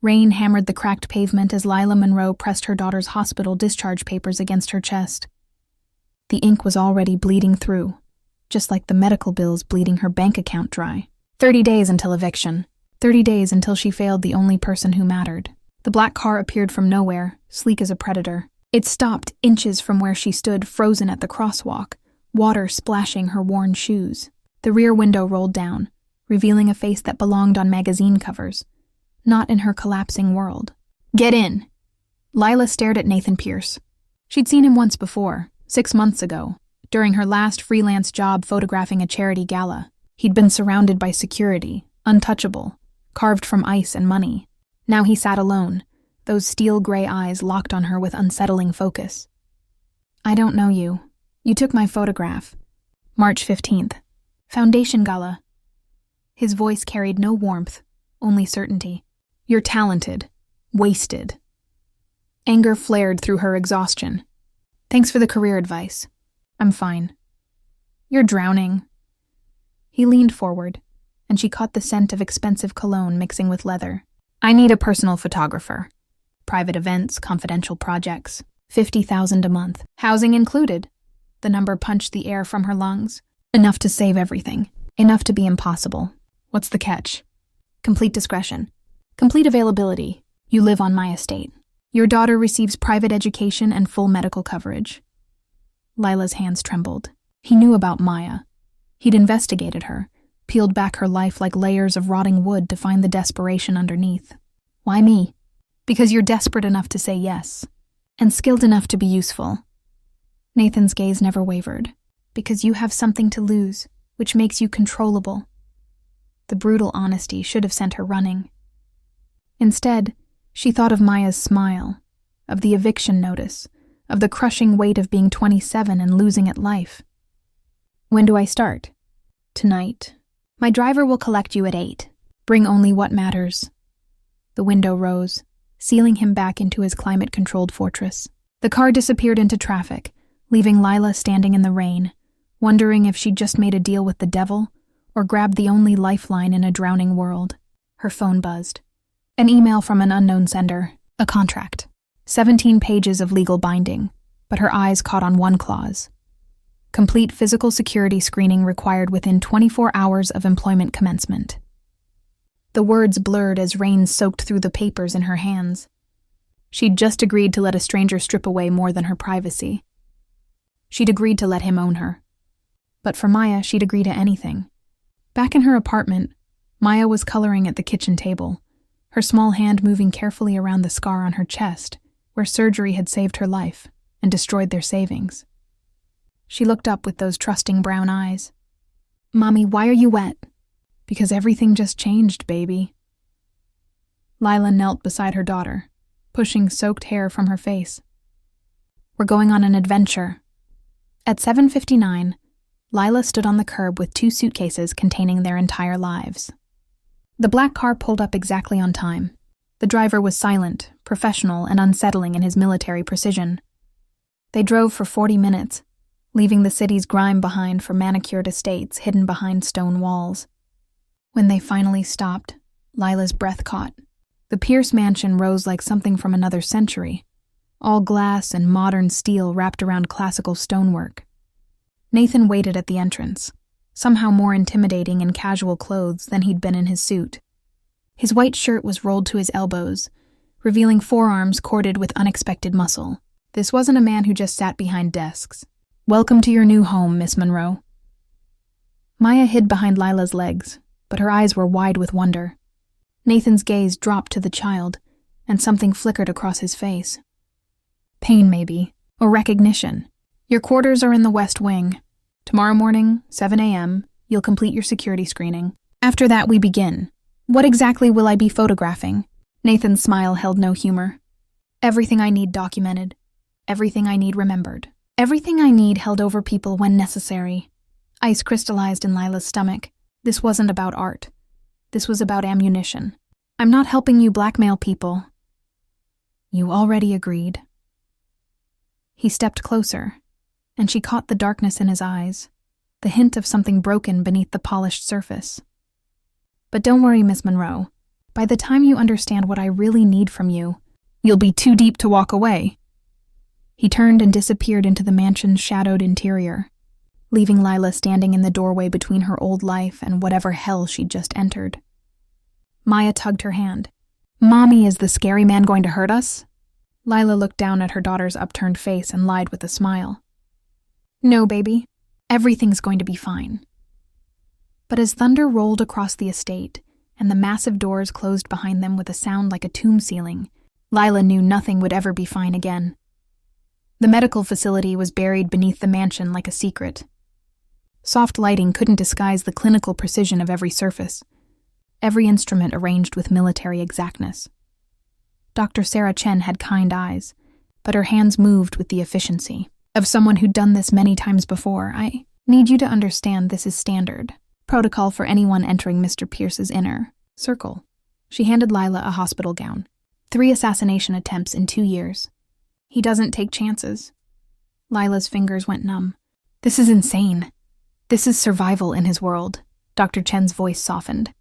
Rain hammered the cracked pavement as Lila Monroe pressed her daughter's hospital discharge papers against her chest. The ink was already bleeding through, just like the medical bills bleeding her bank account dry. 30 days until eviction. 30 days until she failed the only person who mattered. The black car appeared from nowhere, sleek as a predator. It stopped inches from where she stood, frozen at the crosswalk, water splashing her worn shoes. The rear window rolled down, revealing a face that belonged on magazine covers, not in her collapsing world. "Get in!" Lila stared at Nathan Pierce. She'd seen him once before, 6 months ago, during her last freelance job photographing a charity gala. He'd been surrounded by security, untouchable, carved from ice and money. Now he sat alone, those steel-gray eyes locked on her with unsettling focus. "I don't know you. You took my photograph. March 15th. Foundation Gala." His voice carried no warmth, only certainty. "You're talented. Wasted." Anger flared through her exhaustion. "Thanks for the career advice. I'm fine." "You're drowning." He leaned forward, and she caught the scent of expensive cologne mixing with leather. "I need a personal photographer. Private events, confidential projects. $50,000 a month. Housing included." The number punched the air from her lungs. "Enough to save everything. Enough to be impossible. What's the catch?" "Complete discretion. Complete availability. You live on my estate. Your daughter receives private education and full medical coverage." Lila's hands trembled. He knew about Maya. He'd investigated her, peeled back her life like layers of rotting wood to find the desperation underneath. "Why me?" "Because you're desperate enough to say yes, and skilled enough to be useful." Nathan's gaze never wavered. "Because you have something to lose, which makes you controllable." The brutal honesty should have sent her running. Instead, she thought of Maya's smile, of the eviction notice, of the crushing weight of being 27 and losing at life. "When do I start?" "Tonight. My driver will collect you at 8. Bring only what matters." The window rose, sealing him back into his climate-controlled fortress. The car disappeared into traffic, leaving Lila standing in the rain, wondering if she'd just made a deal with the devil or grabbed the only lifeline in a drowning world. Her phone buzzed. An email from an unknown sender. A contract. 17 pages of legal binding, but her eyes caught on one clause. Complete physical security screening required within 24 hours of employment commencement. The words blurred as rain soaked through the papers in her hands. She'd just agreed to let a stranger strip away more than her privacy. She'd agreed to let him own her. But for Maya, she'd agree to anything. Back in her apartment, Maya was coloring at the kitchen table, her small hand moving carefully around the scar on her chest, where surgery had saved her life and destroyed their savings. She looked up with those trusting brown eyes. "Mommy, why are you wet?" "Because everything just changed, baby." Lila knelt beside her daughter, pushing soaked hair from her face. "We're going on an adventure." At 7:59, Lila stood on the curb with 2 suitcases containing their entire lives. The black car pulled up exactly on time. The driver was silent, professional, and unsettling in his military precision. They drove for 40 minutes, leaving the city's grime behind for manicured estates hidden behind stone walls. When they finally stopped, Lila's breath caught. The Pierce mansion rose like something from another century, all glass and modern steel wrapped around classical stonework. Nathan waited at the entrance, somehow more intimidating in casual clothes than he'd been in his suit. His white shirt was rolled to his elbows, revealing forearms corded with unexpected muscle. This wasn't a man who just sat behind desks. "Welcome to your new home, Miss Monroe." Maya hid behind Lila's legs, but her eyes were wide with wonder. Nathan's gaze dropped to the child, and something flickered across his face. Pain, maybe, or recognition. "Your quarters are in the West Wing. Tomorrow morning, 7 a.m., you'll complete your security screening. After that, we begin. What exactly will I be photographing?" Nathan's smile held no humor. "Everything I need documented. Everything I need remembered. Everything I need held over people when necessary." Ice crystallized in Lila's stomach. This wasn't about art. This was about ammunition. "I'm not helping you blackmail people." "You already agreed." He stepped closer, and she caught the darkness in his eyes, the hint of something broken beneath the polished surface. "But don't worry, Miss Monroe. By the time you understand what I really need from you, you'll be too deep to walk away." He turned and disappeared into the mansion's shadowed interior, leaving Lila standing in the doorway between her old life and whatever hell she'd just entered. Maya tugged her hand. "Mommy, is the scary man going to hurt us?" Lila looked down at her daughter's upturned face and lied with a smile. "No, baby. Everything's going to be fine." But as thunder rolled across the estate and the massive doors closed behind them with a sound like a tomb ceiling, Lila knew nothing would ever be fine again. The medical facility was buried beneath the mansion like a secret. Soft lighting couldn't disguise the clinical precision of every surface, every instrument arranged with military exactness. Dr. Sarah Chen had kind eyes, but her hands moved with the efficiency of someone who'd done this many times before. "I need you to understand this is standard protocol for anyone entering Mr. Pierce's inner circle." She handed Lila a hospital gown. 3 assassination attempts in 2 years. He doesn't take chances. Lila's fingers went numb. "This is insane. This is survival in his world." Dr. Chen's voice softened.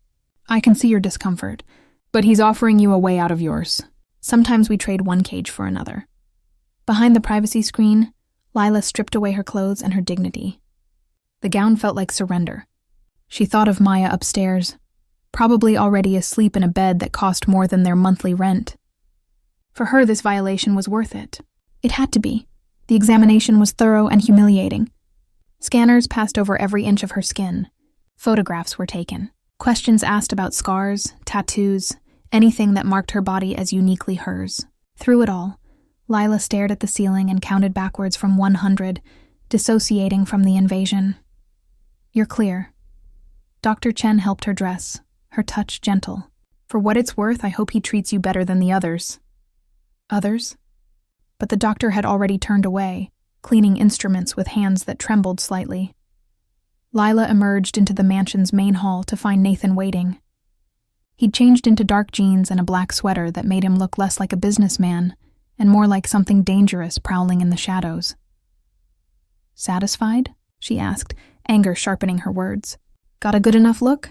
"I can see your discomfort, but he's offering you a way out of yours. Sometimes we trade one cage for another." Behind the privacy screen, Lila stripped away her clothes and her dignity. The gown felt like surrender. She thought of Maya upstairs, probably already asleep in a bed that cost more than their monthly rent. For her, this violation was worth it. It had to be. The examination was thorough and humiliating. Scanners passed over every inch of her skin. Photographs were taken. Questions asked about scars, tattoos, anything that marked her body as uniquely hers. Through it all, Lila stared at the ceiling and counted backwards from 100, dissociating from the invasion. "You're clear." Dr. Chen helped her dress, her touch gentle. "For what it's worth, I hope he treats you better than the others." Others? But the doctor had already turned away, cleaning instruments with hands that trembled slightly. Lila emerged into the mansion's main hall to find Nathan waiting. He'd changed into dark jeans and a black sweater that made him look less like a businessman and more like something dangerous prowling in the shadows. "Satisfied?" she asked, anger sharpening her words. "Got a good enough look?"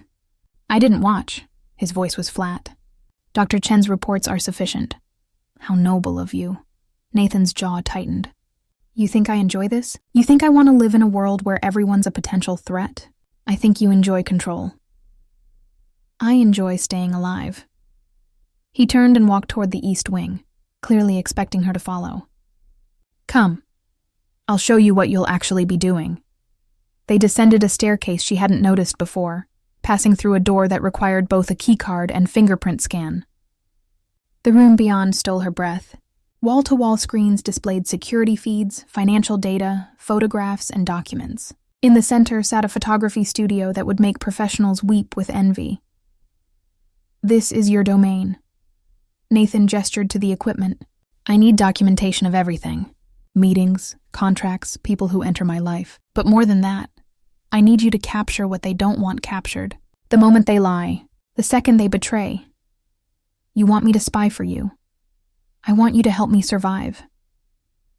"I didn't watch." His voice was flat. "Dr. Chen's reports are sufficient." "How noble of you." Nathan's jaw tightened. "You think I enjoy this? You think I want to live in a world where everyone's a potential threat? I think you enjoy control." "I enjoy staying alive." He turned and walked toward the east wing, clearly expecting her to follow. "Come. I'll show you what you'll actually be doing." They descended a staircase she hadn't noticed before, passing through a door that required both a keycard and fingerprint scan. The room beyond stole her breath. Wall-to-wall screens displayed security feeds, financial data, photographs, and documents. In the center sat a photography studio that would make professionals weep with envy. "This is your domain." Nathan gestured to the equipment. "I need documentation of everything. Meetings, contracts, people who enter my life. But more than that, I need you to capture what they don't want captured. The moment they lie, the second they betray. You want me to spy for you. I want you to help me survive."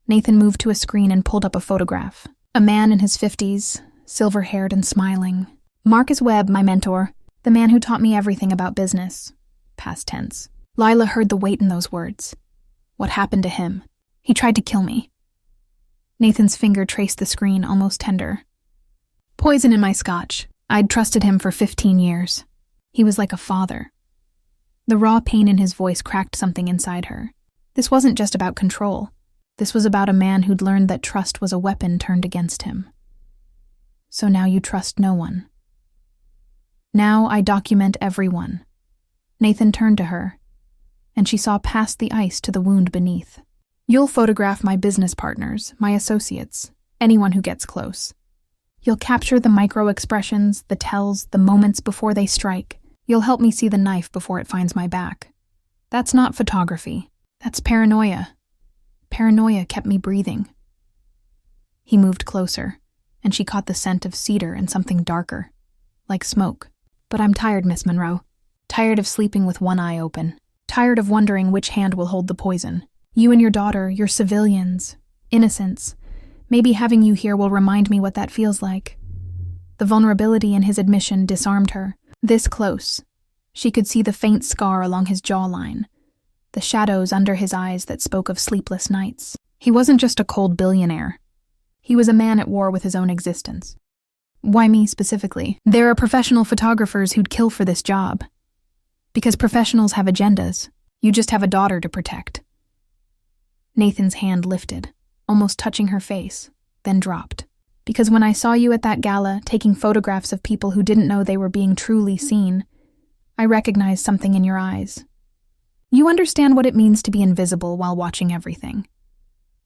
Nathan moved to a screen and pulled up a photograph. A man in his 50s, silver-haired and smiling. "Marcus Webb, my mentor, the man who taught me everything about business." Past tense. Lila heard the weight in those words. What happened to him? "He tried to kill me." Nathan's finger traced the screen, almost tender. "Poison in my scotch. I'd trusted him for 15 years. He was like a father." The raw pain in his voice cracked something inside her. This wasn't just about control. This was about a man who'd learned that trust was a weapon turned against him. "So now you trust no one." "Now I document everyone." Nathan turned to her, and she saw past the ice to the wound beneath. "You'll photograph my business partners, my associates, anyone who gets close. You'll capture the micro-expressions, the tells, the moments before they strike. You'll help me see the knife before it finds my back. That's not photography. That's paranoia. Paranoia kept me breathing." He moved closer, and she caught the scent of cedar and something darker, like smoke. "But I'm tired, Miss Monroe. Tired of sleeping with one eye open. Tired of wondering which hand will hold the poison. You and your daughter, your civilians, innocents. Maybe having you here will remind me what that feels like." The vulnerability in his admission disarmed her. This close, She could see the faint scar along his jawline, the shadows under his eyes that spoke of sleepless nights. He wasn't just a cold billionaire. He was a man at war with his own existence. Why me specifically? There are professional photographers who'd kill for this job. Because professionals have agendas. You just have a daughter to protect. Nathan's hand lifted, almost touching her face, then dropped. Because when I saw you at that gala, taking photographs of people who didn't know they were being truly seen, I recognized something in your eyes. You understand what it means to be invisible while watching everything.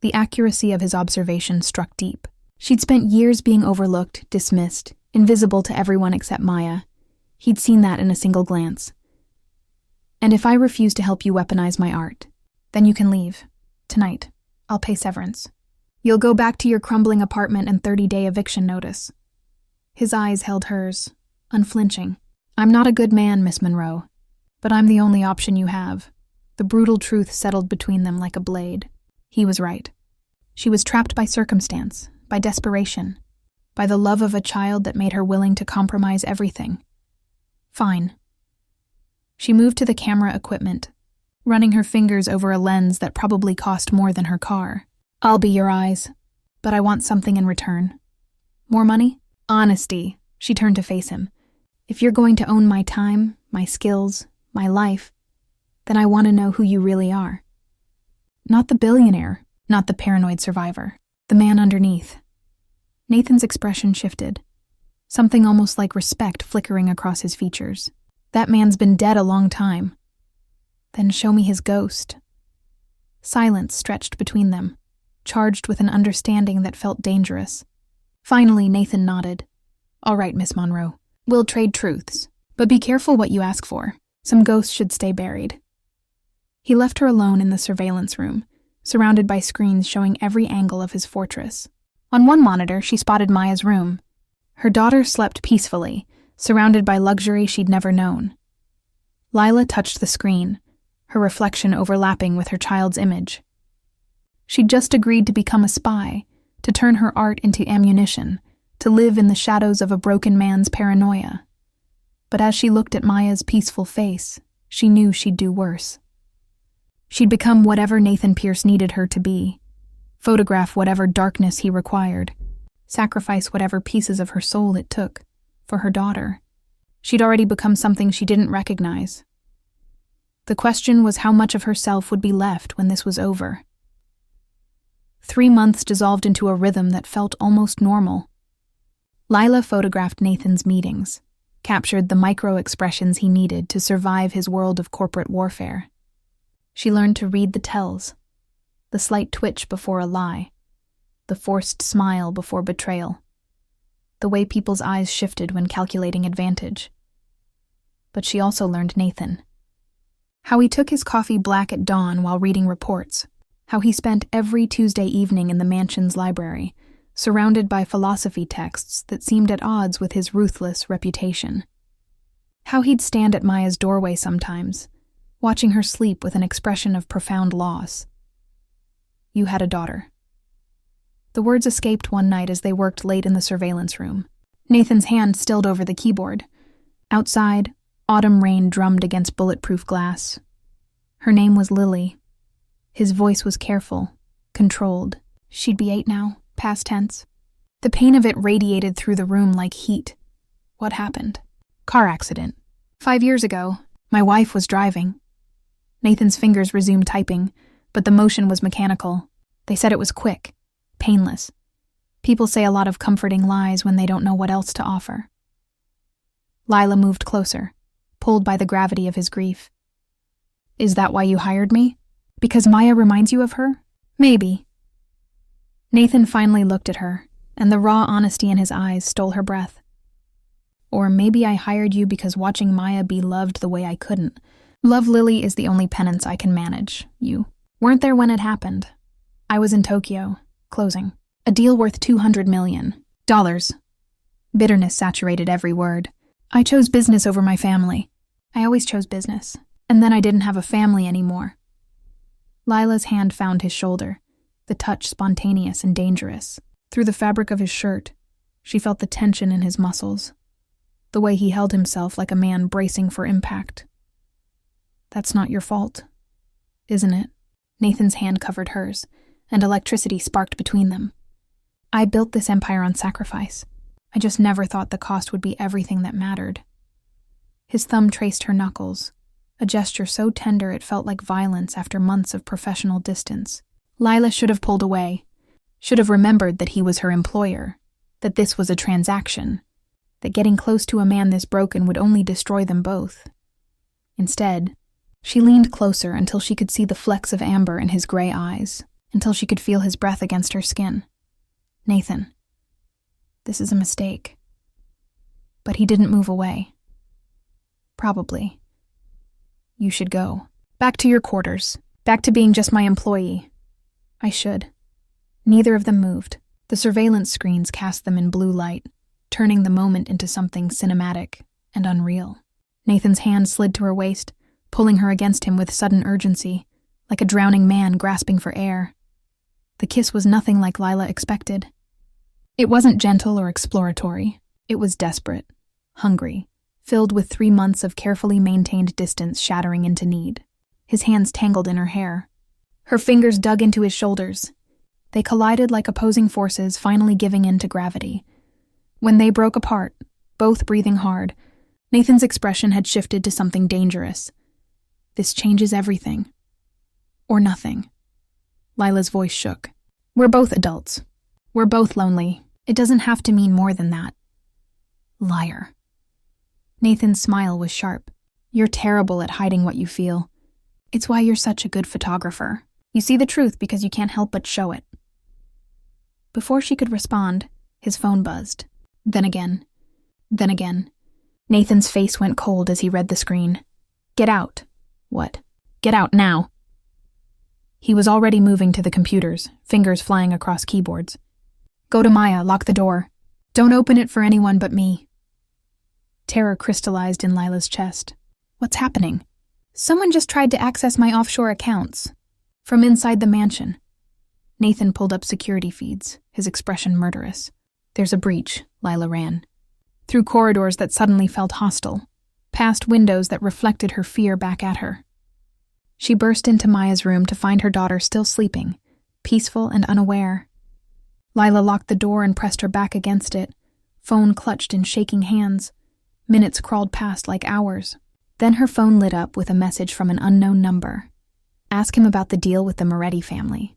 The accuracy of his observation struck deep. She'd spent years being overlooked, dismissed, invisible to everyone except Maya. He'd seen that in a single glance. And if I refuse to help you weaponize my art, then you can leave. Tonight, I'll pay severance. You'll go back to your crumbling apartment and 30-day eviction notice. His eyes held hers, unflinching. I'm not a good man, Miss Monroe, but I'm the only option you have. The brutal truth settled between them like a blade. He was right. She was trapped by circumstance, by desperation, by the love of a child that made her willing to compromise everything. Fine. She moved to the camera equipment, running her fingers over a lens that probably cost more than her car. I'll be your eyes, but I want something in return. More money? Honesty. She turned to face him. If you're going to own my time, my skills, my life, then I want to know who you really are. Not the billionaire, not the paranoid survivor, the man underneath. Nathan's expression shifted, something almost like respect flickering across his features. That man's been dead a long time. Then show me his ghost. Silence stretched between them, charged with an understanding that felt dangerous. Finally, Nathan nodded. All right, Miss Monroe. We'll trade truths, but be careful what you ask for. Some ghosts should stay buried. He left her alone in the surveillance room, surrounded by screens showing every angle of his fortress. On one monitor, she spotted Maya's room. Her daughter slept peacefully, surrounded by luxury she'd never known. Lila touched the screen, her reflection overlapping with her child's image. She'd just agreed to become a spy, to turn her art into ammunition, to live in the shadows of a broken man's paranoia. But as she looked at Maya's peaceful face, she knew she'd do worse. She'd become whatever Nathan Pierce needed her to be, photograph whatever darkness he required, sacrifice whatever pieces of her soul it took, for her daughter. She'd already become something she didn't recognize. The question was how much of herself would be left when this was over. 3 months dissolved into a rhythm that felt almost normal. Lila photographed Nathan's meetings, captured the micro-expressions he needed to survive his world of corporate warfare. She learned to read the tells, the slight twitch before a lie, the forced smile before betrayal, the way people's eyes shifted when calculating advantage. But she also learned Nathan. How he took his coffee black at dawn while reading reports, how he spent every Tuesday evening in the mansion's library, surrounded by philosophy texts that seemed at odds with his ruthless reputation. How he'd stand at Maya's doorway sometimes, watching her sleep with an expression of profound loss. You had a daughter. The words escaped one night as they worked late in the surveillance room. Nathan's hand stilled over the keyboard. Outside, autumn rain drummed against bulletproof glass. Her name was Lily. His voice was careful, controlled. She'd be 8 now, past tense. The pain of it radiated through the room like heat. What happened? Car accident. 5 years ago, my wife was driving. Nathan's fingers resumed typing, but the motion was mechanical. They said it was quick, painless. People say a lot of comforting lies when they don't know what else to offer. Lila moved closer, pulled by the gravity of his grief. Is that why you hired me? Because Maya reminds you of her? Maybe. Nathan finally looked at her, and the raw honesty in his eyes stole her breath. Or maybe I hired you because watching Maya be loved the way I couldn't. Love Lily is the only penance I can manage. You weren't there when it happened. I was in Tokyo, closing. A deal worth $200 million. Bitterness saturated every word. I chose business over my family. I always chose business. And then I didn't have a family anymore. Lila's hand found his shoulder, the touch spontaneous and dangerous. Through the fabric of his shirt, she felt the tension in his muscles. the way he held himself like a man bracing for impact. "That's not your fault, isn't it?" Nathan's hand covered hers, and electricity sparked between them. "I built this empire on sacrifice. I just never thought the cost would be everything that mattered." His thumb traced her knuckles, a gesture so tender it felt like violence after months of professional distance. Lila should have pulled away, should have remembered that he was her employer, that this was a transaction, that getting close to a man this broken would only destroy them both. Instead, she leaned closer until she could see the flecks of amber in his gray eyes, until she could feel his breath against her skin. "Nathan, this is a mistake." But he didn't move away. "Probably. You should go. Back to your quarters. Back to being just my employee." "I should." Neither of them moved. The surveillance screens cast them in blue light, turning the moment into something cinematic and unreal. Nathan's hand slid to her waist, pulling her against him with sudden urgency, like a drowning man grasping for air. The kiss was nothing like Lila expected. It wasn't gentle or exploratory. It was desperate, hungry, filled with 3 months of carefully maintained distance shattering into need. His hands tangled in her hair. Her fingers dug into his shoulders. They collided like opposing forces finally giving in to gravity. When they broke apart, both breathing hard, Nathan's expression had shifted to something dangerous. "This changes everything. Or nothing." Lila's voice shook. "We're both adults. We're both lonely. It doesn't have to mean more than that." "Liar." Nathan's smile was sharp. "You're terrible at hiding what you feel. It's why you're such a good photographer. You see the truth because you can't help but show it." Before she could respond, his phone buzzed. Then again. Then again. Nathan's face went cold as he read the screen. "Get out." "What?" "Get out now." He was already moving to the computers, fingers flying across keyboards. "Go to Maya, lock the door. Don't open it for anyone but me." Terror crystallized in Lila's chest. "What's happening?" "Someone just tried to access my offshore accounts. From inside the mansion." Nathan pulled up security feeds, his expression murderous. "There's a breach," Lila ran. Through corridors that suddenly felt hostile, past windows that reflected her fear back at her. She burst into Maya's room to find her daughter still sleeping, peaceful and unaware. Lila locked the door and pressed her back against it, phone clutched in shaking hands. Minutes crawled past like hours. Then her phone lit up with a message from an unknown number. Ask him about the deal with the Moretti family.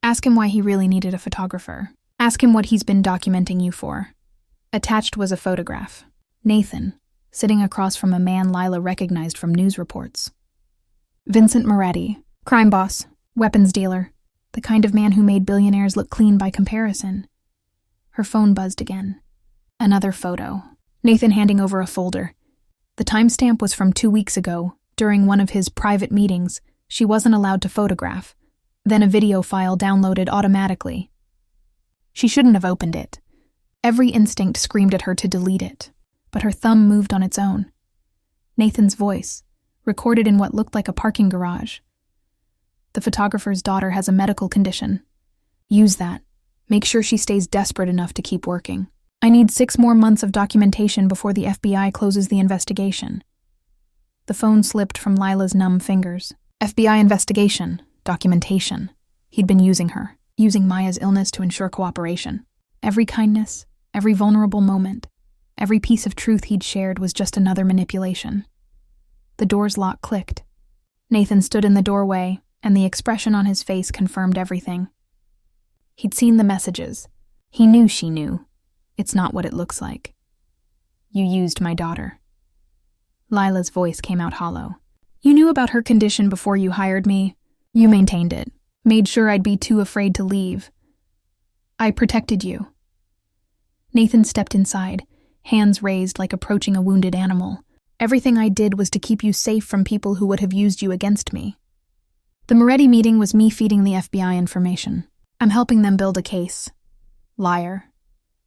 Ask him why he really needed a photographer. Ask him what he's been documenting you for. Attached was a photograph. Nathan, sitting across from a man Lila recognized from news reports. Vincent Moretti, crime boss, weapons dealer, the kind of man who made billionaires look clean by comparison. Her phone buzzed again. Another photo. Nathan handing over a folder. The timestamp was from 2 weeks ago. During one of his private meetings, she wasn't allowed to photograph. Then a video file downloaded automatically. She shouldn't have opened it. Every instinct screamed at her to delete it, but her thumb moved on its own. Nathan's voice, recorded in what looked like a parking garage. "The photographer's daughter has a medical condition. Use that. Make sure she stays desperate enough to keep working. I need 6 more months of documentation before the FBI closes the investigation." The phone slipped from Lila's numb fingers. FBI investigation, documentation. He'd been using her, using Maya's illness to ensure cooperation. Every kindness, every vulnerable moment, every piece of truth he'd shared was just another manipulation. The door's lock clicked. Nathan stood in the doorway, and the expression on his face confirmed everything. He'd seen the messages. He knew she knew. It's not what it looks like. "You used my daughter." Lila's voice came out hollow. "You knew about her condition before you hired me. You maintained it, made sure I'd be too afraid to leave. I protected you." Nathan stepped inside, hands raised like approaching a wounded animal. "Everything I did was to keep you safe from people who would have used you against me. The Moretti meeting was me feeding the FBI information. I'm helping them build a case." "Liar."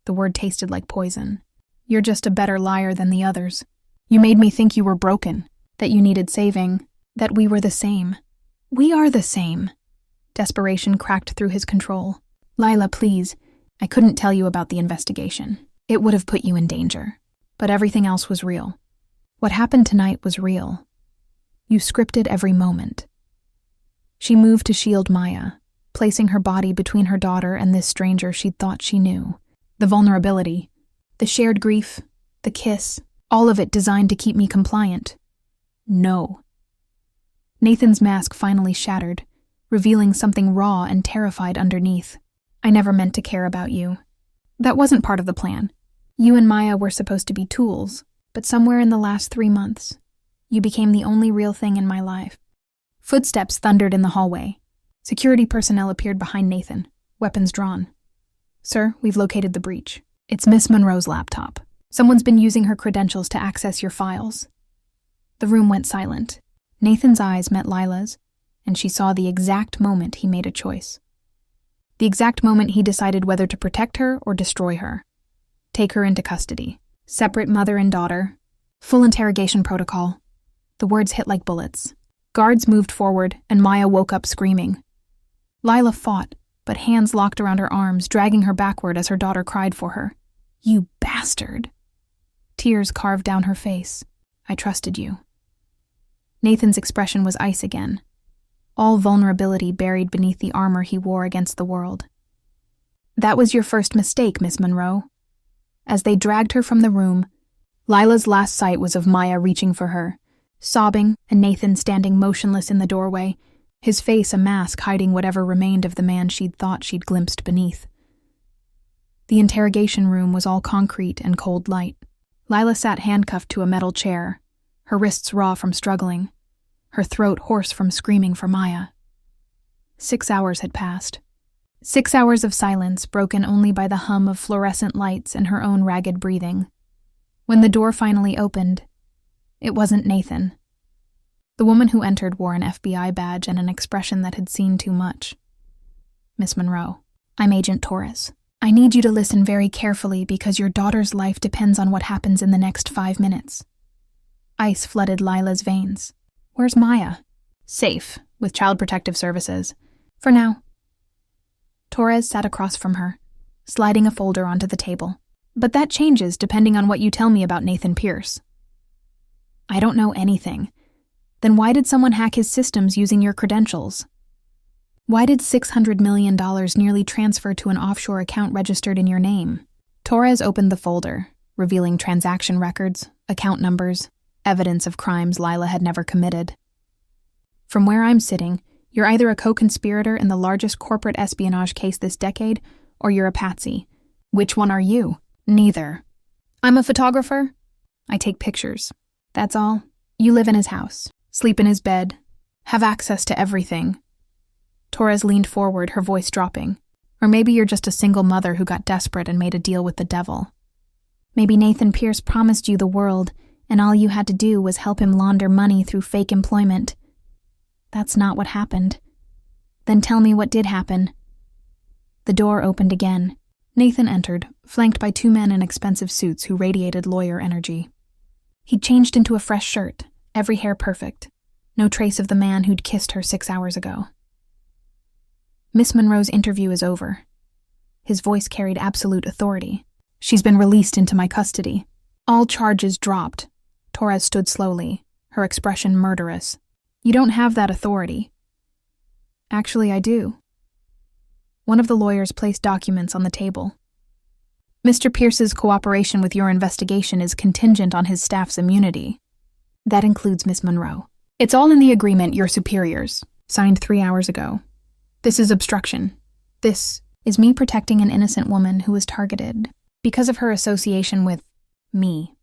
The word tasted like poison. "You're just a better liar than the others. You made me think you were broken, that you needed saving, that we were the same. We are the same." Desperation cracked through his control. "Lila, please. I couldn't tell you about the investigation. It would have put you in danger. But everything else was real. What happened tonight was real. You scripted every moment. She moved to shield Maya, placing her body between her daughter and this stranger she'd thought she knew. The vulnerability, the shared grief, the kiss, all of it designed to keep me compliant. No. Nathan's mask finally shattered, revealing something raw and terrified underneath. I never meant to care about you. That wasn't part of the plan. You and Maya were supposed to be tools, but somewhere in the last 3 months, you became the only real thing in my life. Footsteps thundered in the hallway. Security personnel appeared behind Nathan, weapons drawn. Sir, we've located the breach. It's Miss Monroe's laptop. Someone's been using her credentials to access your files. The room went silent. Nathan's eyes met Lila's, and she saw the exact moment he made a choice. The exact moment he decided whether to protect her or destroy her. Take her into custody. Separate mother and daughter. Full interrogation protocol. The words hit like bullets. Guards moved forward, and Maya woke up screaming. Lila fought, but hands locked around her arms, dragging her backward as her daughter cried for her. You bastard. Tears carved down her face. I trusted you. Nathan's expression was ice again. All vulnerability buried beneath the armor he wore against the world. That was your first mistake, Miss Monroe. As they dragged her from the room, Lila's last sight was of Maya reaching for her, sobbing, and Nathan standing motionless in the doorway, his face a mask hiding whatever remained of the man she'd thought she'd glimpsed beneath. The interrogation room was all concrete and cold light. Lila sat handcuffed to a metal chair, her wrists raw from struggling, her throat hoarse from screaming for Maya. 6 hours had passed. 6 hours of silence broken only by the hum of fluorescent lights and her own ragged breathing. When the door finally opened, it wasn't Nathan. The woman who entered wore an FBI badge and an expression that had seen too much. Miss Monroe, I'm Agent Torres. I need you to listen very carefully because your daughter's life depends on what happens in the next 5 minutes. Ice flooded Lila's veins. Where's Maya? Safe, with Child Protective Services. For now. Torres sat across from her, sliding a folder onto the table. But that changes depending on what you tell me about Nathan Pierce. I don't know anything. Then why did someone hack his systems using your credentials? Why did $600 million nearly transfer to an offshore account registered in your name? Torres opened the folder, revealing transaction records, account numbers, evidence of crimes Lila had never committed. From where I'm sitting, you're either a co-conspirator in the largest corporate espionage case this decade, or you're a patsy. Which one are you? Neither. I'm a photographer. I take pictures. That's all. You live in his house, sleep in his bed, have access to everything. Torres leaned forward, her voice dropping. Or maybe you're just a single mother who got desperate and made a deal with the devil. Maybe Nathan Pierce promised you the world, and all you had to do was help him launder money through fake employment. That's not what happened. Then tell me what did happen. The door opened again. Nathan entered, flanked by 2 men in expensive suits who radiated lawyer energy. He'd changed into a fresh shirt, every hair perfect. No trace of the man who'd kissed her 6 hours ago. Miss Monroe's interview is over. His voice carried absolute authority. She's been released into my custody. All charges dropped. Torres stood slowly, her expression murderous. You don't have that authority. Actually, I do. One of the lawyers placed documents on the table. Mr. Pierce's cooperation with your investigation is contingent on his staff's immunity. That includes Miss Monroe. It's all in the agreement your superiors signed 3 hours ago. This is obstruction. This is me protecting an innocent woman who was targeted because of her association with me.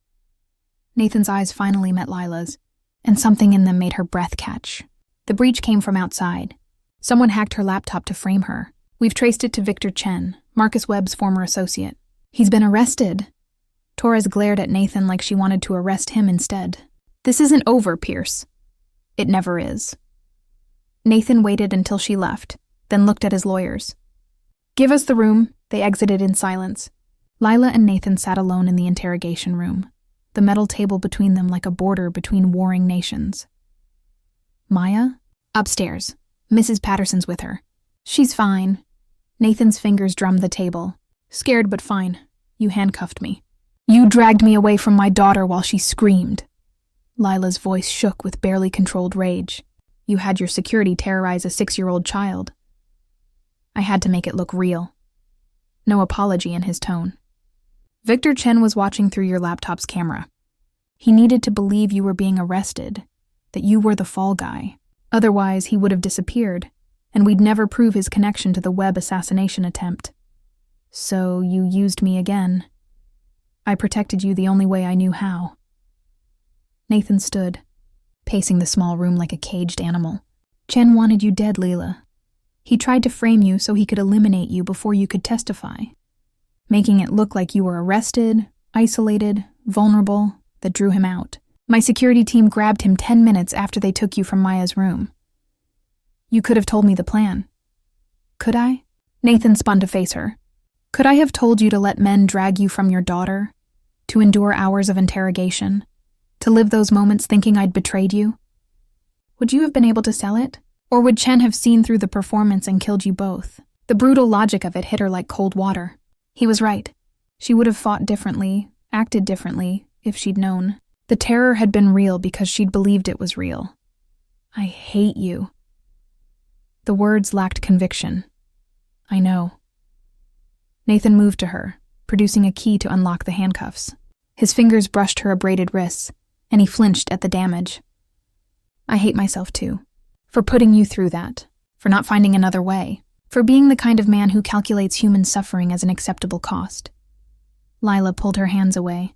Nathan's eyes finally met Lila's, and something in them made her breath catch. The breach came from outside. Someone hacked her laptop to frame her. We've traced it to Victor Chen, Marcus Webb's former associate. He's been arrested. Torres glared at Nathan like she wanted to arrest him instead. This isn't over, Pierce. It never is. Nathan waited until she left, then looked at his lawyers. Give us the room. They exited in silence. Lila and Nathan sat alone in the interrogation room, the metal table between them like a border between warring nations. Maya? Upstairs. Mrs. Patterson's with her. She's fine. Nathan's fingers drummed the table. Scared but fine. You handcuffed me. You dragged me away from my daughter while she screamed. Lila's voice shook with barely controlled rage. You had your security terrorize a 6-year-old child. I had to make it look real. No apology in his tone. Victor Chen was watching through your laptop's camera. He needed to believe you were being arrested, that you were the fall guy. Otherwise, he would have disappeared, and we'd never prove his connection to the web assassination attempt. So you used me again. I protected you the only way I knew how. Nathan stood, pacing the small room like a caged animal. Chen wanted you dead, Lila. He tried to frame you so he could eliminate you before you could testify, making it look like you were arrested, isolated, vulnerable, that drew him out. My security team grabbed him 10 minutes after they took you from Maya's room. You could have told me the plan. Could I? Nathan spun to face her. Could I have told you to let men drag you from your daughter? To endure hours of interrogation? To live those moments thinking I'd betrayed you? Would you have been able to sell it? Or would Chen have seen through the performance and killed you both? The brutal logic of it hit her like cold water. He was right. She would have fought differently, acted differently, if she'd known. The terror had been real because she'd believed it was real. I hate you. The words lacked conviction. I know. Nathan moved to her, producing a key to unlock the handcuffs. His fingers brushed her abraded wrists, and he flinched at the damage. I hate myself too. For putting you through that. For not finding another way. For being the kind of man who calculates human suffering as an acceptable cost. Lila pulled her hands away,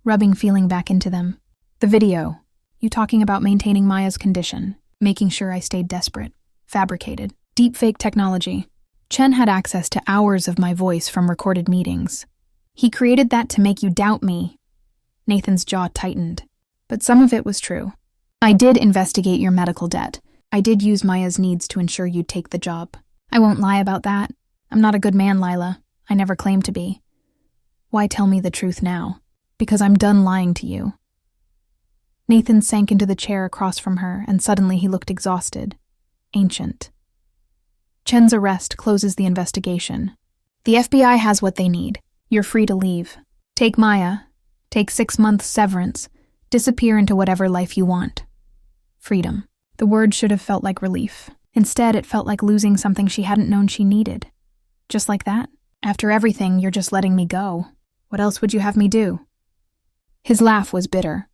rubbing feeling back into them. The video. You talking about maintaining Maya's condition, making sure I stayed desperate. Fabricated. Deepfake technology. Chen had access to hours of my voice from recorded meetings. He created that to make you doubt me. Nathan's jaw tightened. But some of it was true. I did investigate your medical debt. I did use Maya's needs to ensure you'd take the job. I won't lie about that. I'm not a good man, Lila. I never claimed to be. Why tell me the truth now? Because I'm done lying to you. Nathan sank into the chair across from her, and suddenly he looked exhausted. Ancient. Chen's arrest closes the investigation. The FBI has what they need. You're free to leave. Take Maya. Take 6 months severance. Disappear into whatever life you want. Freedom. The word should have felt like relief. Instead, it felt like losing something she hadn't known she needed. Just like that? After everything, you're just letting me go. What else would you have me do? His laugh was bitter.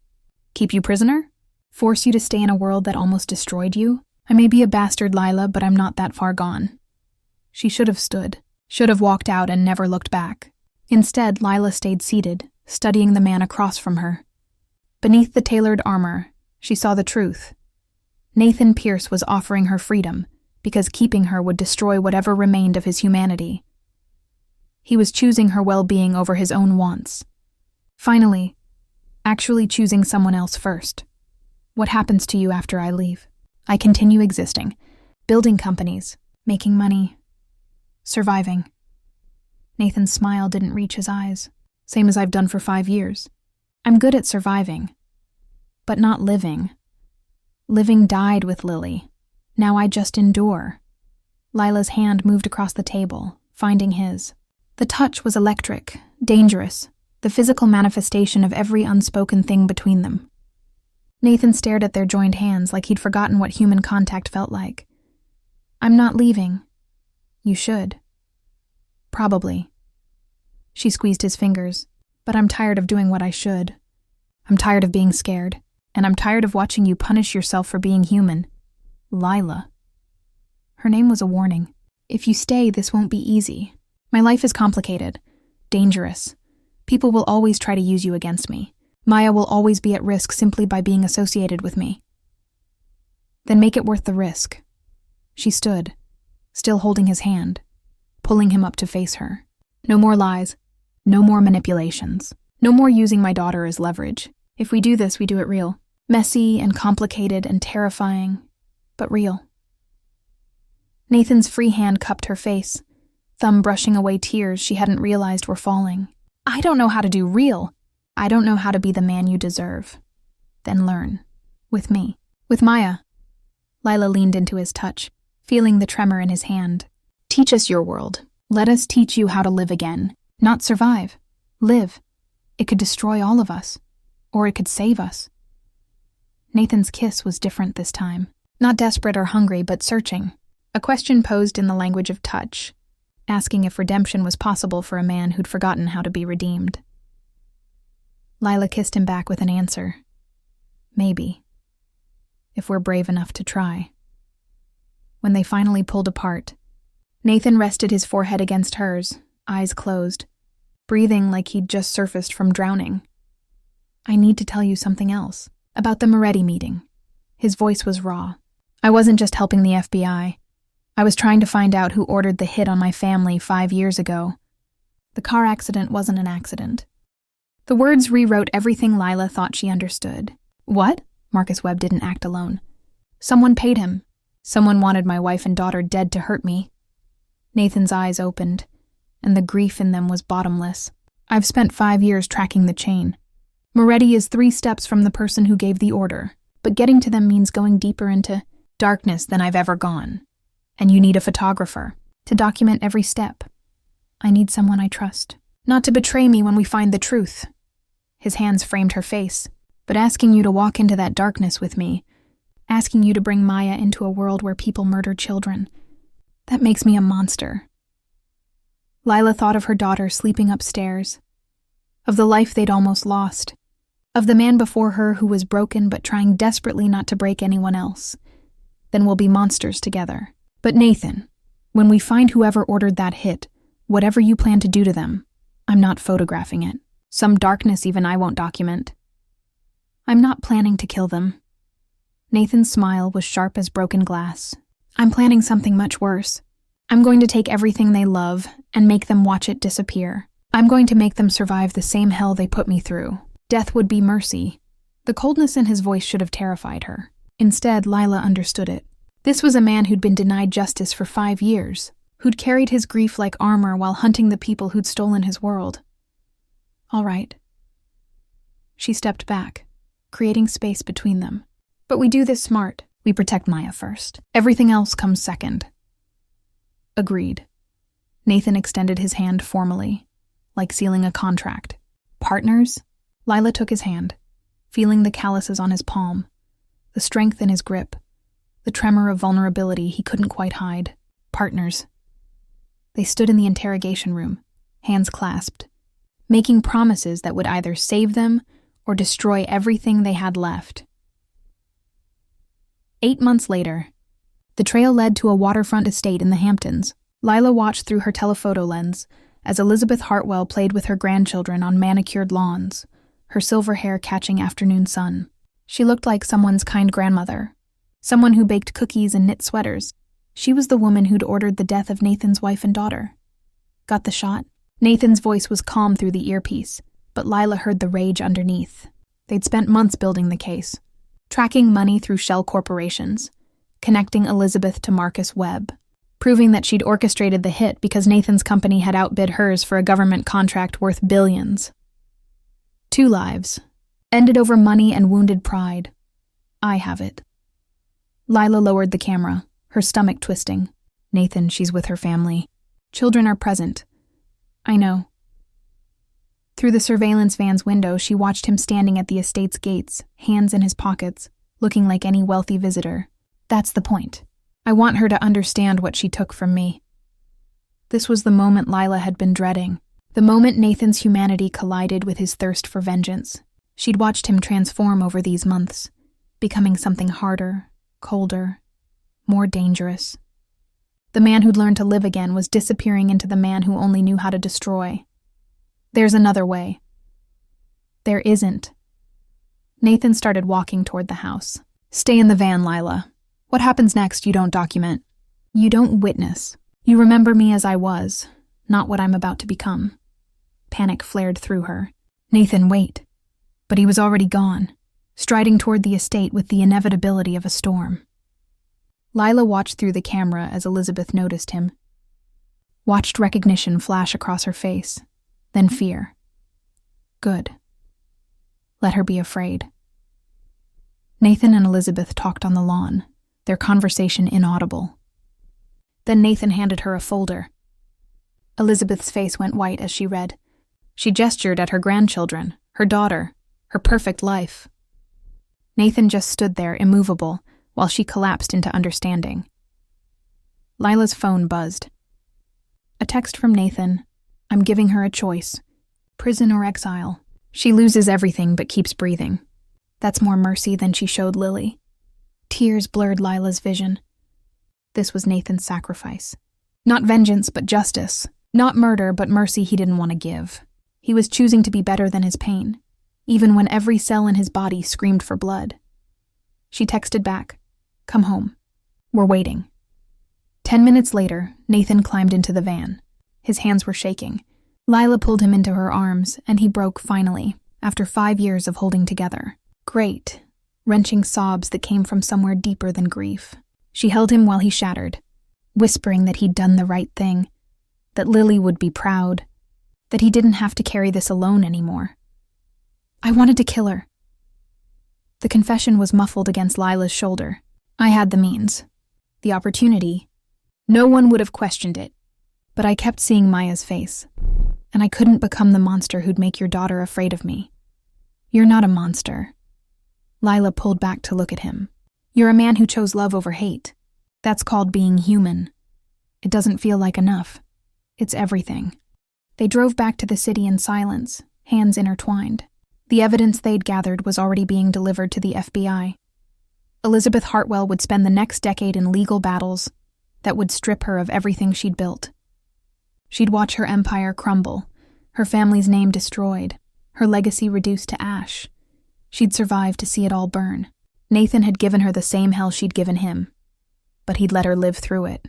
Keep you prisoner? Force you to stay in a world that almost destroyed you? I may be a bastard, Lila, but I'm not that far gone. She should have stood, should have walked out and never looked back. Instead, Lila stayed seated, studying the man across from her. Beneath the tailored armor, she saw the truth. Nathan Pierce was offering her freedom, because keeping her would destroy whatever remained of his humanity. He was choosing her well-being over his own wants. Finally, actually choosing someone else first. What happens to you after I leave? I continue existing, building companies, making money, surviving. Nathan's smile didn't reach his eyes, same as I've done for 5 years. I'm good at surviving, but not living. Living died with Lily. Now I just endure. Lila's hand moved across the table, finding his. The touch was electric, dangerous, the physical manifestation of every unspoken thing between them. Nathan stared at their joined hands like he'd forgotten what human contact felt like. I'm not leaving. You should. Probably. She squeezed his fingers. But I'm tired of doing what I should. I'm tired of being scared. And I'm tired of watching you punish yourself for being human. Lila. Her name was a warning. If you stay, this won't be easy. My life is complicated. Dangerous. People will always try to use you against me. Maya will always be at risk simply by being associated with me. Then make it worth the risk. She stood, still holding his hand, pulling him up to face her. No more lies. No more manipulations. No more using my daughter as leverage. If we do this, we do it real. Messy and complicated and terrifying, but real. Nathan's free hand cupped her face, thumb brushing away tears she hadn't realized were falling. I don't know how to do real. I don't know how to be the man you deserve. Then learn. With me. With Maya. Lila leaned into his touch, feeling the tremor in his hand. Teach us your world. Let us teach you how to live again. Not survive. Live. It could destroy all of us, or it could save us. Nathan's kiss was different this time. Not desperate or hungry, but searching. A question posed in the language of touch, asking if redemption was possible for a man who'd forgotten how to be redeemed. Lila kissed him back with an answer. Maybe. If we're brave enough to try. When they finally pulled apart, Nathan rested his forehead against hers, eyes closed, breathing like he'd just surfaced from drowning. I need to tell you something else. About the Moretti meeting. His voice was raw. I wasn't just helping the FBI. I was trying to find out who ordered the hit on my family 5 years ago. The car accident wasn't an accident. The words rewrote everything Lila thought she understood. What? Marcus Webb didn't act alone. Someone paid him. Someone wanted my wife and daughter dead to hurt me. Nathan's eyes opened, and the grief in them was bottomless. I've spent 5 years tracking the chain. Moretti is 3 steps from the person who gave the order, but getting to them means going deeper into darkness than I've ever gone. And you need a photographer to document every step. I need someone I trust, not to betray me when we find the truth. His hands framed her face, but asking you to walk into that darkness with me, asking you to bring Maya into a world where people murder children, that makes me a monster. Lila thought of her daughter sleeping upstairs, of the life they'd almost lost, of the man before her who was broken but trying desperately not to break anyone else. Then we'll be monsters together. But Nathan, when we find whoever ordered that hit, whatever you plan to do to them, I'm not photographing it. Some darkness even I won't document. I'm not planning to kill them. Nathan's smile was sharp as broken glass. I'm planning something much worse. I'm going to take everything they love and make them watch it disappear. I'm going to make them survive the same hell they put me through. Death would be mercy. The coldness in his voice should have terrified her. Instead, Lila understood it. This was a man who'd been denied justice for 5 years, who'd carried his grief like armor while hunting the people who'd stolen his world. All right. She stepped back, creating space between them. But we do this smart. We protect Maya first. Everything else comes second. Agreed. Nathan extended his hand formally, like sealing a contract. Partners? Lila took his hand, feeling the calluses on his palm, the strength in his grip, the tremor of vulnerability he couldn't quite hide. Partners. They stood in the interrogation room, hands clasped, making promises that would either save them or destroy everything they had left. 8 months later, the trail led to a waterfront estate in the Hamptons. Lila watched through her telephoto lens as Elizabeth Hartwell played with her grandchildren on manicured lawns, her silver hair catching afternoon sun. She looked like someone's kind grandmother, someone who baked cookies and knit sweaters. She was the woman who'd ordered the death of Nathan's wife and daughter. Got the shot? Nathan's voice was calm through the earpiece, but Lila heard the rage underneath. They'd spent months building the case, tracking money through shell corporations, connecting Elizabeth to Marcus Webb, proving that she'd orchestrated the hit because Nathan's company had outbid hers for a government contract worth billions. 2 lives, ended over money and wounded pride. I have it. Lila lowered the camera, her stomach twisting. Nathan, she's with her family. Children are present. I know. Through the surveillance van's window, she watched him standing at the estate's gates, hands in his pockets, looking like any wealthy visitor. That's the point. I want her to understand what she took from me. This was the moment Lila had been dreading, the moment Nathan's humanity collided with his thirst for vengeance. She'd watched him transform over these months, becoming something harder, colder, more dangerous. The man who'd learned to live again was disappearing into the man who only knew how to destroy. There's another way. There isn't. Nathan started walking toward the house. Stay in the van, Lila. What happens next you don't document. You don't witness. You remember me as I was, not what I'm about to become. Panic flared through her. Nathan, wait. But he was already gone, striding toward the estate with the inevitability of a storm. Lila watched through the camera as Elizabeth noticed him. Watched recognition flash across her face, then fear. Good. Let her be afraid. Nathan and Elizabeth talked on the lawn, their conversation inaudible. Then Nathan handed her a folder. Elizabeth's face went white as she read, She gestured at her grandchildren, her daughter, her perfect life. Nathan just stood there, immovable, while she collapsed into understanding. Lila's phone buzzed. A text from Nathan. I'm giving her a choice. Prison or exile. She loses everything but keeps breathing. That's more mercy than she showed Lily. Tears blurred Lila's vision. This was Nathan's sacrifice. Not vengeance, but justice. Not murder, but mercy he didn't want to give. He was choosing to be better than his pain, even when every cell in his body screamed for blood. She texted back, "Come home. We're waiting." 10 minutes later, Nathan climbed into the van. His hands were shaking. Lila pulled him into her arms, and he broke finally, after 5 years of holding together. Great, wrenching sobs that came from somewhere deeper than grief. She held him while he shattered, whispering that he'd done the right thing, that Lily would be proud, that he didn't have to carry this alone anymore. I wanted to kill her. The confession was muffled against Lila's shoulder. I had the means, the opportunity. No one would have questioned it, but I kept seeing Maya's face, and I couldn't become the monster who'd make your daughter afraid of me. You're not a monster. Lila pulled back to look at him. You're a man who chose love over hate. That's called being human. It doesn't feel like enough. It's everything. They drove back to the city in silence, hands intertwined. The evidence they'd gathered was already being delivered to the FBI. Elizabeth Hartwell would spend the next decade in legal battles that would strip her of everything she'd built. She'd watch her empire crumble, her family's name destroyed, her legacy reduced to ash. She'd survive to see it all burn. Nathan had given her the same hell she'd given him, but he'd let her live through it.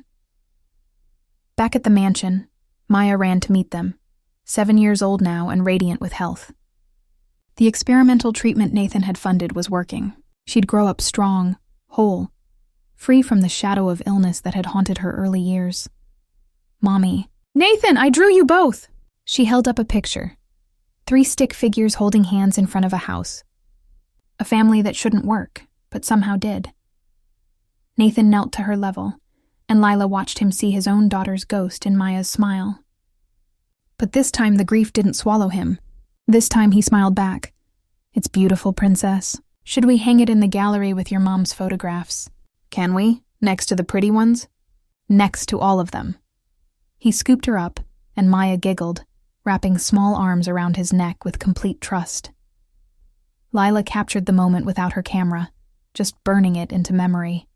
Back at the mansion, Maya ran to meet them, 7 years old now and radiant with health. The experimental treatment Nathan had funded was working. She'd grow up strong, whole, free from the shadow of illness that had haunted her early years. Mommy. Nathan, I drew you both! She held up a picture. 3 stick figures holding hands in front of a house. A family that shouldn't work, but somehow did. Nathan knelt to her level, and Lila watched him see his own daughter's ghost in Maya's smile. But this time the grief didn't swallow him. This time he smiled back. It's beautiful, princess. Should we hang it in the gallery with your mom's photographs? Can we? Next to the pretty ones? Next to all of them. He scooped her up, and Maya giggled, wrapping small arms around his neck with complete trust. Lila captured the moment without her camera, just burning it into memory.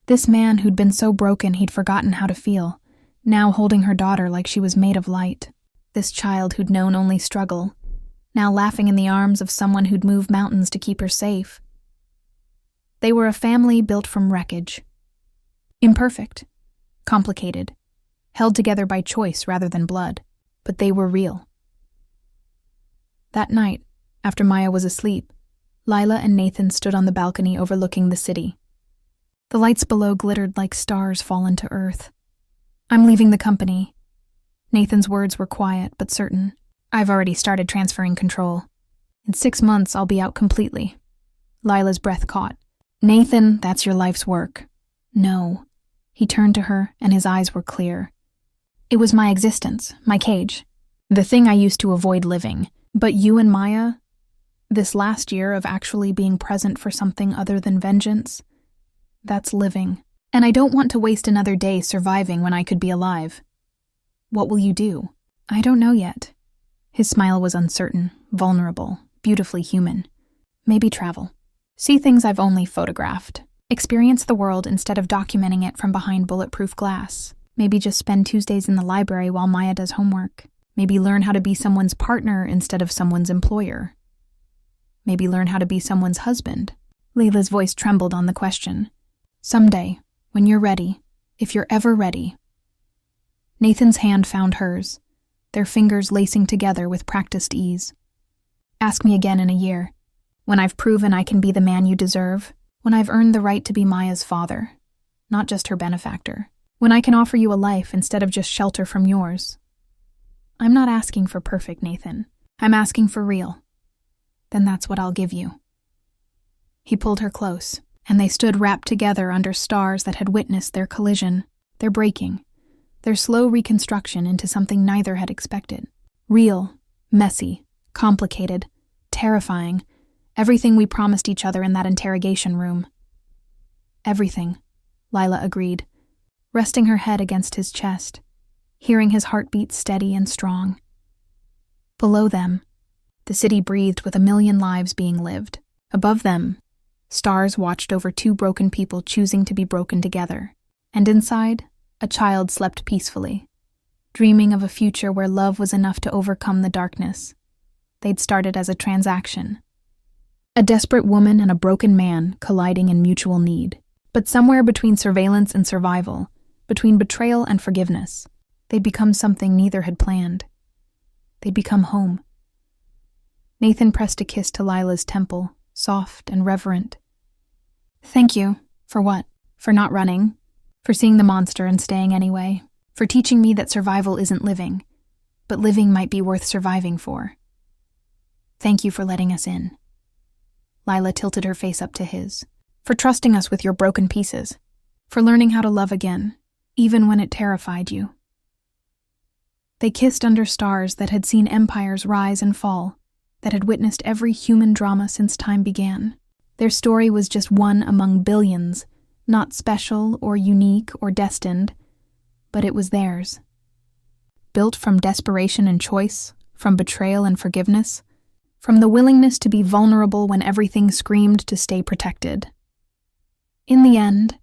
This man who'd been so broken he'd forgotten how to feel, now holding her daughter like she was made of light. This child who'd known only struggle, now laughing in the arms of someone who'd move mountains to keep her safe. They were a family built from wreckage. Imperfect, complicated, held together by choice rather than blood, but they were real. That night, after Maya was asleep, Lila and Nathan stood on the balcony overlooking the city. The lights below glittered like stars fallen to earth. I'm leaving the company. Nathan's words were quiet but certain. I've already started transferring control. In 6 months, I'll be out completely. Lila's breath caught. Nathan, that's your life's work. No. He turned to her, and his eyes were clear. It was my existence, my cage. The thing I used to avoid living. But you and Maya, this last year of actually being present for something other than vengeance, that's living. And I don't want to waste another day surviving when I could be alive. What will you do? I don't know yet. His smile was uncertain, vulnerable, beautifully human. Maybe travel. See things I've only photographed. Experience the world instead of documenting it from behind bulletproof glass. Maybe just spend Tuesdays in the library while Maya does homework. Maybe learn how to be someone's partner instead of someone's employer. Maybe learn how to be someone's husband. Lila's voice trembled on the question. Someday, when you're ready, if you're ever ready. Nathan's hand found hers, their fingers lacing together with practiced ease. Ask me again in a year, when I've proven I can be the man you deserve, when I've earned the right to be Maya's father, not just her benefactor, when I can offer you a life instead of just shelter from yours. I'm not asking for perfect, Nathan. I'm asking for real. Then that's what I'll give you. He pulled her close, and they stood wrapped together under stars that had witnessed their collision, their breaking, their slow reconstruction into something neither had expected. Real, Messy, complicated, terrifying. Everything we promised each other in that interrogation room. Everything, Lila agreed, resting her head against his chest, hearing his heartbeat steady and strong. Below them, the city breathed with a million lives being lived. Above them, stars watched over two broken people choosing to be broken together. And inside, a child slept peacefully, dreaming of a future where love was enough to overcome the darkness. They'd started as a transaction. A desperate woman and a broken man colliding in mutual need. But somewhere between surveillance and survival, between betrayal and forgiveness, they'd become something neither had planned. They'd become home. Nathan pressed a kiss to Lila's temple, soft and reverent. Thank you. For what? For not running. For seeing the monster and staying anyway. For teaching me that survival isn't living, but living might be worth surviving for. Thank you for letting us in. Lila tilted her face up to his. For trusting us with your broken pieces. For learning how to love again, even when it terrified you. They kissed under stars that had seen empires rise and fall, that had witnessed every human drama since time began. Their story was just one among billions, not special or unique or destined, but it was theirs. Built from desperation and choice, from betrayal and forgiveness, from the willingness to be vulnerable when everything screamed to stay protected. In the end,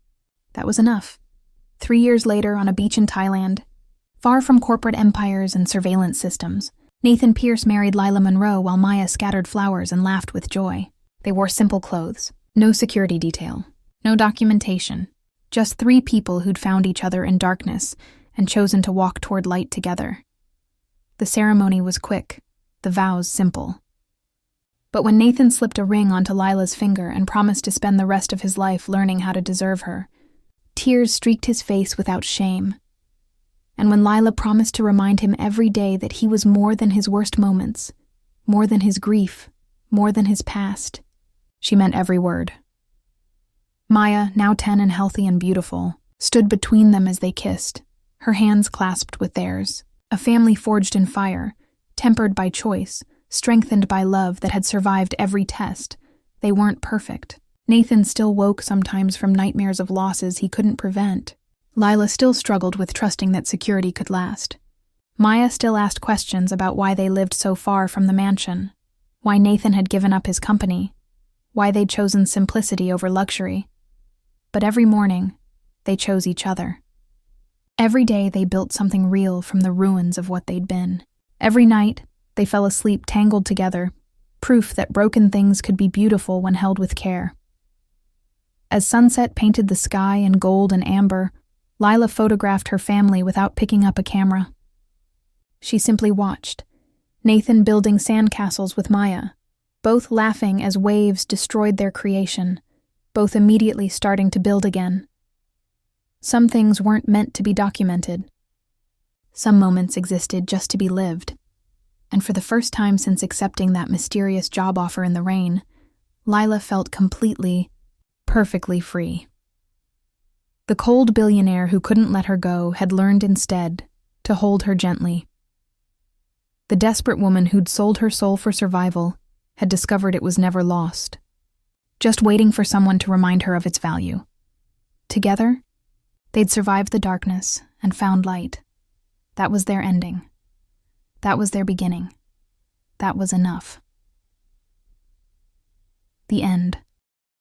that was enough. 3 years later, on a beach in Thailand, far from corporate empires and surveillance systems, Nathan Pierce married Lila Monroe while Maya scattered flowers and laughed with joy. They wore simple clothes, no security detail, no documentation, just 3 people who'd found each other in darkness and chosen to walk toward light together. The ceremony was quick, the vows simple. But when Nathan slipped a ring onto Lila's finger and promised to spend the rest of his life learning how to deserve her, tears streaked his face without shame. And when Lila promised to remind him every day that he was more than his worst moments, more than his grief, more than his past, she meant every word. Maya, now 10 and healthy and beautiful, stood between them as they kissed, her hands clasped with theirs, a family forged in fire, tempered by choice, strengthened by love that had survived every test. They weren't perfect. Nathan still woke sometimes from nightmares of losses he couldn't prevent. Lila still struggled with trusting that security could last. Maya still asked questions about why they lived so far from the mansion, why Nathan had given up his company, why they'd chosen simplicity over luxury. But every morning, they chose each other. Every day they built something real from the ruins of what they'd been. Every night, they fell asleep tangled together, proof that broken things could be beautiful when held with care. As sunset painted the sky in gold and amber, Lila photographed her family without picking up a camera. She simply watched, Nathan building sandcastles with Maya, both laughing as waves destroyed their creation, both immediately starting to build again. Some things weren't meant to be documented. Some moments existed just to be lived. And for the first time since accepting that mysterious job offer in the rain, Lila felt completely, perfectly free. The cold billionaire who couldn't let her go had learned instead to hold her gently. The desperate woman who'd sold her soul for survival had discovered it was never lost, just waiting for someone to remind her of its value. Together, they'd survived the darkness and found light. That was their ending. That was their beginning. That was enough. The end.